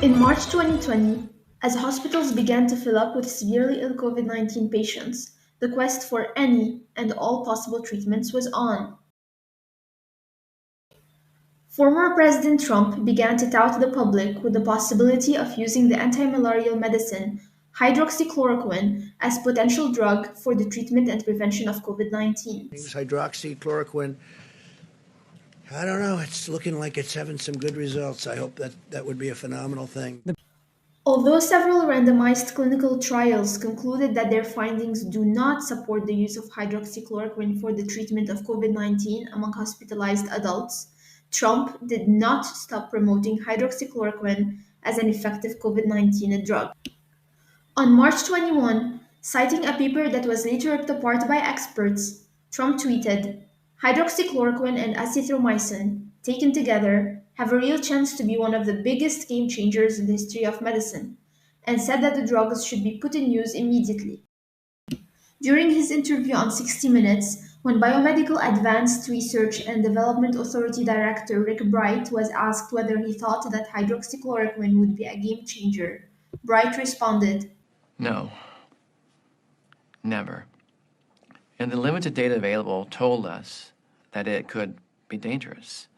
In March 2020, as hospitals began to fill up with severely ill COVID 19 patients, the quest for any and all possible treatments was on. Former President Trump began to tout the public with the possibility of using the anti-malarial medicine hydroxychloroquine as potential drug for the treatment and prevention of COVID-19. Hydroxychloroquine, I don't know, it's looking like it's having some good results. I hope that would be a phenomenal thing. Although several randomized clinical trials concluded that their findings do not support the use of hydroxychloroquine for the treatment of COVID 19 among hospitalized adults, Trump did not stop promoting hydroxychloroquine as an effective COVID 19 drug. On March 21, citing a paper that was later ripped apart by experts, Trump tweeted, hydroxychloroquine and azithromycin, taken together, have a real chance to be one of the biggest game changers in the history of medicine, and said that the drugs should be put in use immediately. During his interview on 60 Minutes, when Biomedical Advanced Research and Development Authority Director Rick Bright was asked whether he thought that hydroxychloroquine would be a game changer, Bright responded, No, never. And the limited data available told us that it could be dangerous.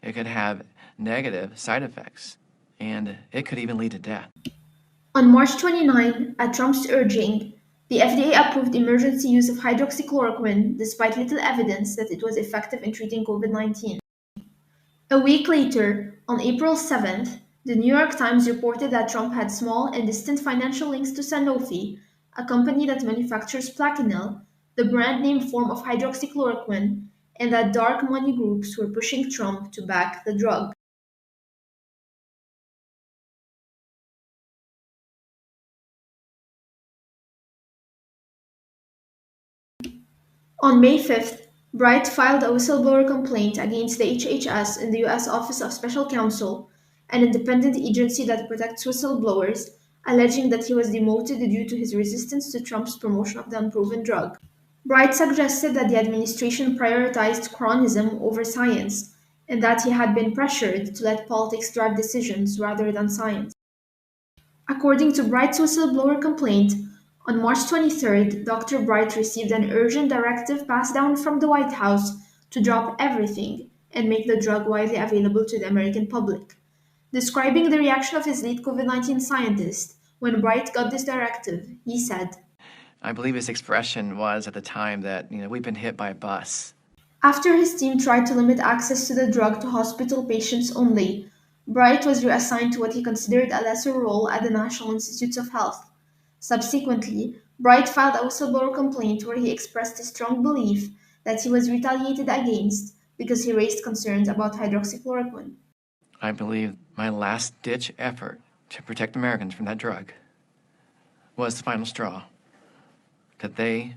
It could have negative side effects, and it could even lead to death. On March 29, at Trump's urging, the FDA approved emergency use of hydroxychloroquine despite little evidence that it was effective in treating COVID 19. A week later, on April 7th, the New York Times reported that Trump had small and distant financial links to Sanofi, a company that manufactures Plaquenil, the brand name form of hydroxychloroquine, and that dark money groups were pushing Trump to back the drug. On May 5th, Bright filed a whistleblower complaint against the HHS in the U.S. Office of Special Counsel, an independent agency that protects whistleblowers, alleging that he was demoted due to his resistance to Trump's promotion of the unproven drug. Bright suggested that the administration prioritized chronism over science, and that he had been pressured to let politics drive decisions rather than science. According to Bright's whistleblower complaint, on March 23rd, Dr. Bright received an urgent directive passed down from the White House to drop everything and make the drug widely available to the American public. Describing the reaction of his lead COVID 19 scientist when Bright got this directive, he said, I believe his expression was at the time that, we've been hit by a bus. After his team tried to limit access to the drug to hospital patients only, Bright was reassigned to what he considered a lesser role at the National Institutes of Health. Subsequently, Bright filed a whistleblower complaint where he expressed a strong belief that he was retaliated against because he raised concerns about hydroxychloroquine. I believe my last-ditch effort to protect Americans from that drug was the final straw that they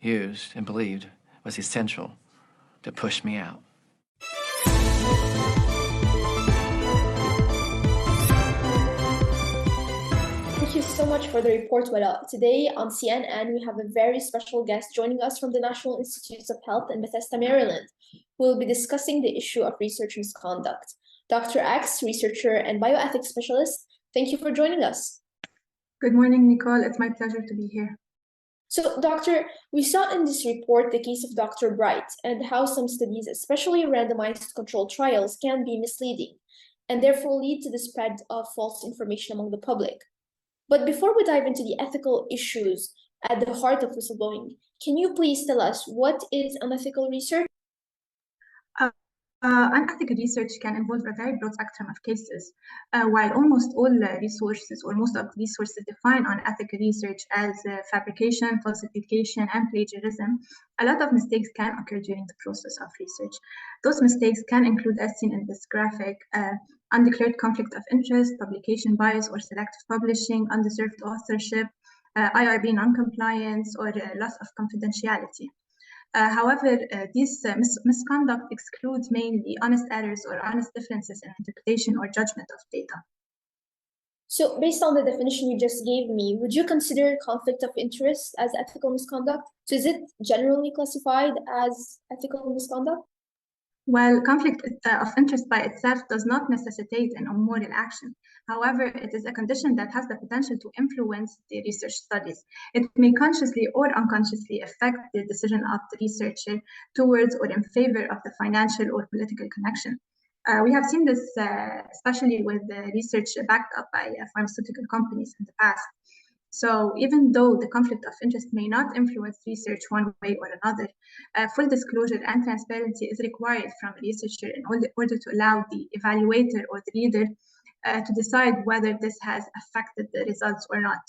used and believed was essential to push me out. Thank you so much for the report, Walaa. Today on CNN, we have a very special guest joining us from the National Institutes of Health in Bethesda, Maryland, who will be discussing the issue of research misconduct. Dr. X, researcher and bioethics specialist, thank you for joining us. Good morning, Nicole. It's my pleasure to be here. So, Doctor, we saw in this report the case of Dr. Bright and how some studies, especially randomized controlled trials, can be misleading and therefore lead to the spread of false information among the public. But before we dive into the ethical issues at the heart of whistleblowing, can you please tell us what is unethical research? Unethical research can involve a very broad spectrum of cases. While almost all resources or most of the resources define unethical research as fabrication, falsification, and plagiarism, a lot of mistakes can occur during the process of research. Those mistakes can include, as seen in this graphic, undeclared conflict of interest, publication bias or selective publishing, undeserved authorship, IRB non-compliance, or loss of confidentiality. However, these misconduct excludes mainly honest errors or honest differences in interpretation or judgment of data. So, based on the definition you just gave me, would you consider conflict of interest as ethical misconduct? So, is it generally classified as ethical misconduct? While conflict of interest by itself does not necessitate an immoral action, however, it is a condition that has the potential to influence the research studies. It may consciously or unconsciously affect the decision of the researcher towards or in favor of the financial or political connection. We have seen this especially with the research backed up by pharmaceutical companies in the past. So even though the conflict of interest may not influence research one way or another, full disclosure and transparency is required from a researcher in order to allow the evaluator or the reader to decide whether this has affected the results or not.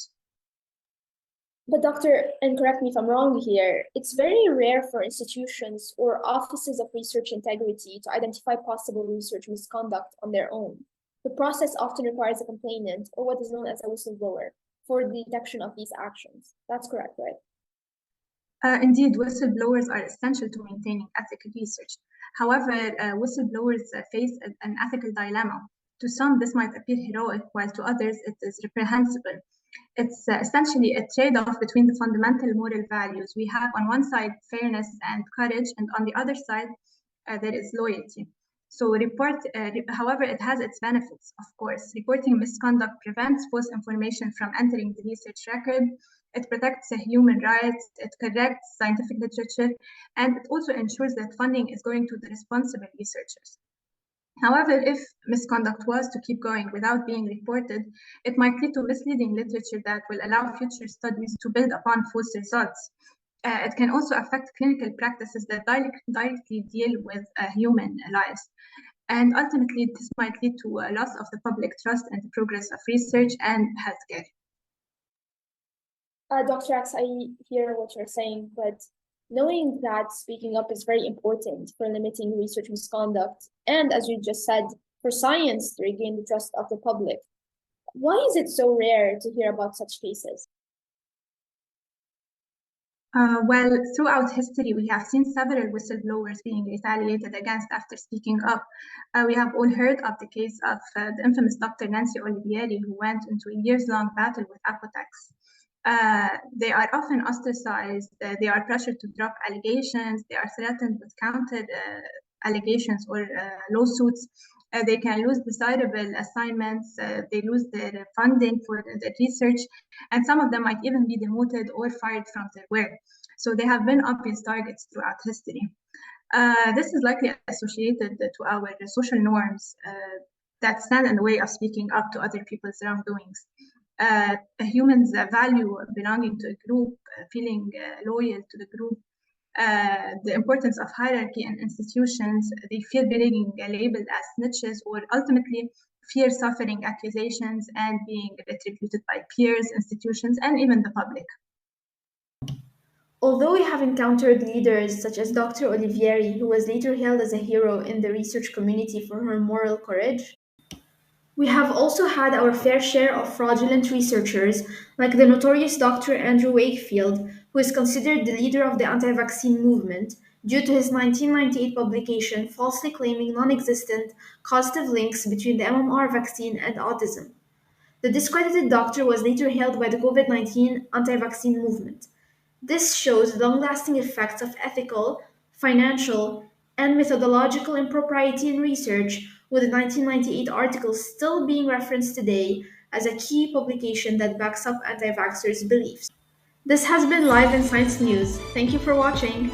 But doctor, and correct me if I'm wrong here, it's very rare for institutions or offices of research integrity to identify possible research misconduct on their own. The process often requires a complainant, or what is known as a whistleblower, for the detection of these actions. That's correct, right? Indeed, whistleblowers are essential to maintaining ethical research. However, whistleblowers face an ethical dilemma. To some, this might appear heroic, while to others, it is reprehensible. It's essentially a trade-off between the fundamental moral values. We have on one side fairness and courage, and on the other side, there is loyalty. So however, it has its benefits, of course. Reporting misconduct prevents false information from entering the research record. It protects human rights, it corrects scientific literature, and it also ensures that funding is going to the responsible researchers. However, if misconduct was to keep going without being reported, it might lead to misleading literature that will allow future studies to build upon false results. It can also affect clinical practices that directly deal with human lives. And ultimately, this might lead to a loss of the public trust in the progress of research and healthcare. Dr. X, I hear what you're saying, but knowing that speaking up is very important for limiting research misconduct, and as you just said, for science to regain the trust of the public, why is it so rare to hear about such cases? Well, throughout history, we have seen several whistleblowers being retaliated against after speaking up. We have all heard of the case of the infamous Dr. Nancy Olivieri, who went into a years-long battle with Apotex. They are often ostracized, they are pressured to drop allegations, they are threatened with counter allegations or lawsuits. They can lose desirable assignments, they lose their funding for the research, and some of them might even be demoted or fired from their work. So they have been obvious targets throughout history. This is likely associated to our social norms that stand in the way of speaking up to other people's wrongdoings. Humans value belonging to a group, feeling loyal to the group. The importance of hierarchy in institutions, they fear being labeled as snitches, or ultimately fear suffering accusations and being retributed by peers, institutions, and even the public. Although we have encountered leaders such as Dr. Olivieri, who was later hailed as a hero in the research community for her moral courage, we have also had our fair share of fraudulent researchers, like the notorious Dr. Andrew Wakefield, who is considered the leader of the anti vaccine movement due to his 1998 publication falsely claiming non existent causative links between the MMR vaccine and autism. The discredited doctor was later hailed by the COVID 19 anti vaccine movement. This shows long lasting effects of ethical, financial, and methodological impropriety in research, with the 1998 article still being referenced today as a key publication that backs up anti vaxxers' beliefs. This has been Live in Science News. Thank you for watching.